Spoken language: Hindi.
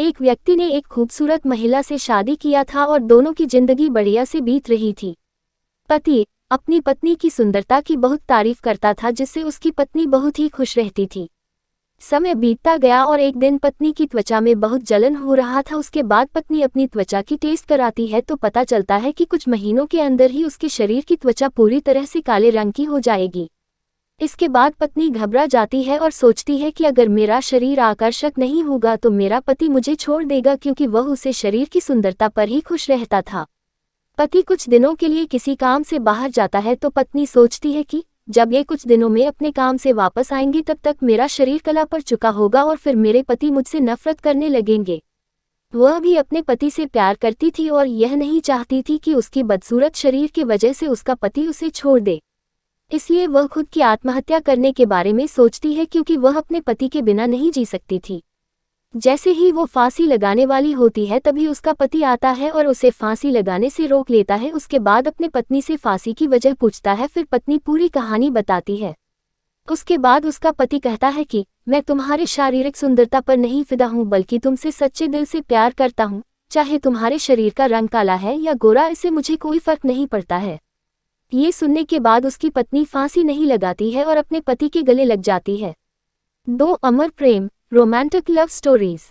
एक व्यक्ति ने एक खूबसूरत महिला से शादी किया था और दोनों की जिंदगी बढ़िया से बीत रही थी। पति अपनी पत्नी की सुंदरता की बहुत तारीफ करता था, जिससे उसकी पत्नी बहुत ही खुश रहती थी। समय बीतता गया और एक दिन पत्नी की त्वचा में बहुत जलन हो रहा था। उसके बाद पत्नी अपनी त्वचा की टेस्ट कराती है तो पता चलता है कि कुछ महीनों के अंदर ही उसके शरीर की त्वचा पूरी तरह से काले रंग की हो जाएगी। इसके बाद पत्नी घबरा जाती है और सोचती है कि अगर मेरा शरीर आकर्षक नहीं होगा तो मेरा पति मुझे छोड़ देगा, क्योंकि वह उसे शरीर की सुंदरता पर ही खुश रहता था। पति कुछ दिनों के लिए किसी काम से बाहर जाता है तो पत्नी सोचती है कि जब ये कुछ दिनों में अपने काम से वापस आएंगे तब तक मेरा शरीर कला पर चुका होगा और फिर मेरे पति मुझसे नफरत करने लगेंगे। वह भी अपने पति से प्यार करती थी और यह नहीं चाहती थी कि उसकी बदसूरत शरीर की वजह से उसका पति उसे छोड़ दे। इसलिए वह खुद की आत्महत्या करने के बारे में सोचती है, क्योंकि वह अपने पति के बिना नहीं जी सकती थी। जैसे ही वो फांसी लगाने वाली होती है तभी उसका पति आता है और उसे फांसी लगाने से रोक लेता है। उसके बाद अपने पत्नी से फांसी की वजह पूछता है। फिर पत्नी पूरी कहानी बताती है। उसके बाद उसका पति कहता है कि मैं तुम्हारे शारीरिक सुंदरता पर नहीं फिदा हूँ, बल्कि तुमसे सच्चे दिल से प्यार करता हूँ। चाहे तुम्हारे शरीर का रंग काला है या गोरा, इससे मुझे कोई फर्क नहीं पड़ता है। ये सुनने के बाद उसकी पत्नी फांसी नहीं लगाती है और अपने पति के गले लग जाती है। 2 अमर प्रेम रोमांटिक लव स्टोरीज।